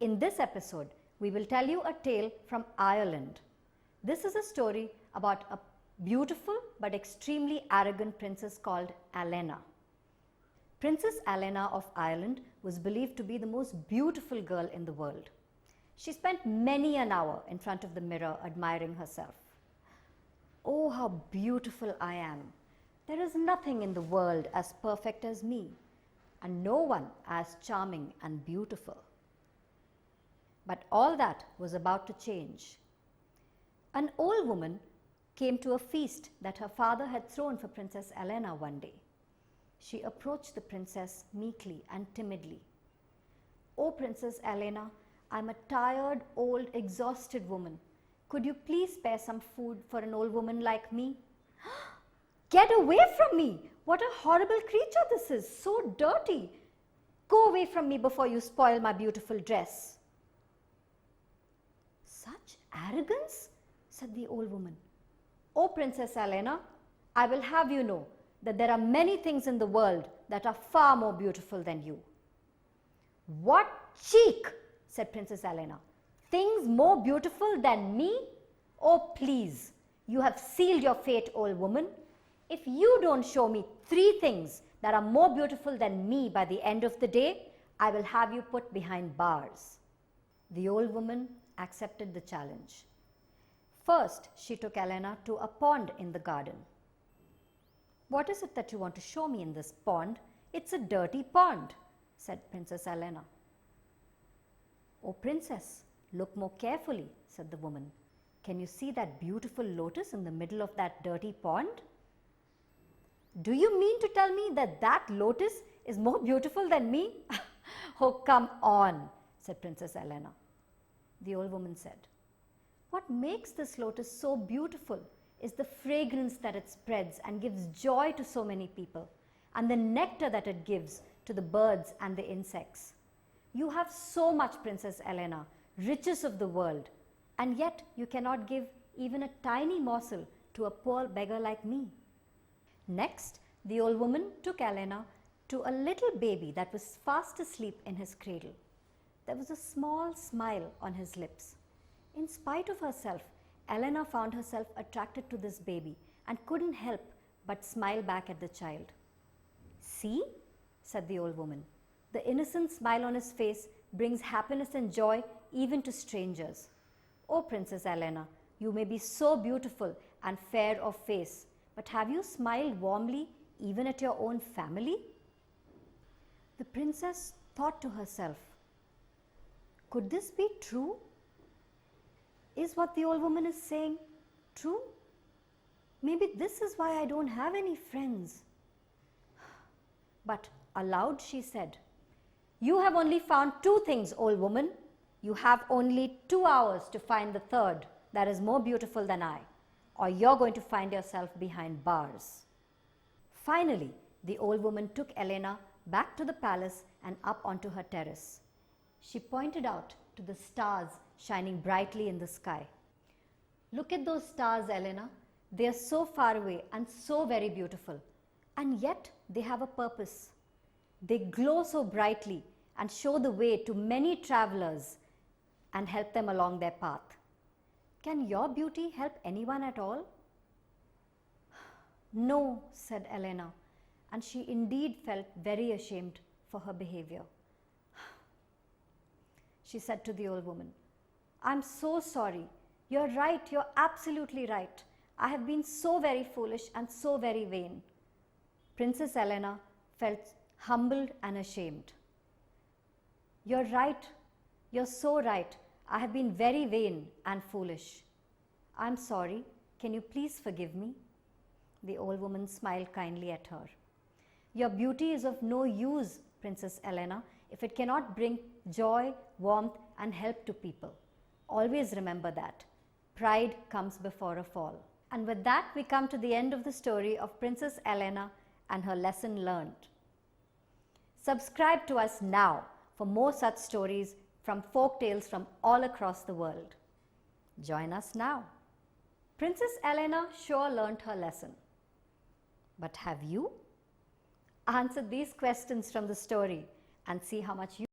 In this episode, we will tell you a tale from Ireland. This is a story about a beautiful but extremely arrogant princess called Ileana. Princess Ileana of Ireland was believed to be the most beautiful girl in the world. She spent many an hour in front of the mirror admiring herself. "Oh, how beautiful I am! There is nothing in the world as perfect as me, and no one as charming and beautiful." But all that was about to change. An old woman came to a feast that her father had thrown for Princess Ileana one day. She approached the princess meekly and timidly. "Oh, Princess Ileana, I'm a tired, old, exhausted woman. Could you please spare some food for an old woman like me?" "Get away from me! What a horrible creature this is, so dirty! Go away from me before you spoil my beautiful dress." "Such arrogance," said the old woman. "Oh, Princess Ileana, I will have you know that there are many things in the world that are far more beautiful than you." "What cheek!" said Princess Ileana. "Things more beautiful than me? Oh, please, you have sealed your fate, old woman. If you don't show me 3 things that are more beautiful than me by the end of the day, I will have you put behind bars." The old woman accepted the challenge. First, she took Ileana to a pond in the garden. "What is it that you want to show me in this pond? It's a dirty pond," said Princess Ileana. "Oh, princess, look more carefully," said the woman. "Can you see that beautiful lotus in the middle of that dirty pond?" "Do you mean to tell me that that lotus is more beautiful than me?" "Oh, come on," said Princess Ileana. The old woman said, "What makes this lotus so beautiful is the fragrance that it spreads and gives joy to so many people, and the nectar that it gives to the birds and the insects. You have so much, Princess Ileana, riches of the world, and yet you cannot give even a tiny morsel to a poor beggar like me." Next, the old woman took Ileana to a little baby that was fast asleep in his cradle. There was a small smile on his lips. In spite of herself, Ileana found herself attracted to this baby and couldn't help but smile back at the child. "See," said the old woman, "the innocent smile on his face brings happiness and joy even to strangers. Oh, Princess Ileana, you may be so beautiful and fair of face, but have you smiled warmly even at your own family?" The princess thought to herself, "Could this be true? Is what the old woman is saying true? Maybe this is why I don't have any friends." But aloud she said, "You have only found 2 things, old woman. You have only 2 hours to find the 3rd that is more beautiful than I, or you're going to find yourself behind bars." Finally, the old woman took Ileana back to the palace and up onto her terrace. She pointed out to the stars shining brightly in the sky. "Look at those stars, Ileana. They are so far away and so very beautiful, and yet they have a purpose. They glow so brightly and show the way to many travelers and help them along their path. Can your beauty help anyone at all?" "No," said Ileana, and she indeed felt very ashamed for her behavior. She said to the old woman, "I'm so sorry. You're right, you're absolutely right. I have been so very foolish and so very vain." Princess Ileana felt humbled and ashamed. "You're right. You're so right. I have been very vain and foolish. I'm sorry. Can you please forgive me?" The old woman smiled kindly at her. "Your beauty is of no use, Princess Ileana, if it cannot bring joy, warmth, and help to people. Always remember that. Pride comes before a fall." And with that, we come to the end of the story of Princess Ileana and her lesson learned. Subscribe to us now for more such stories from folk tales from all across the world. Join us now. Princess Ileana sure learned her lesson. But have you? Answer these questions from the story and see how much you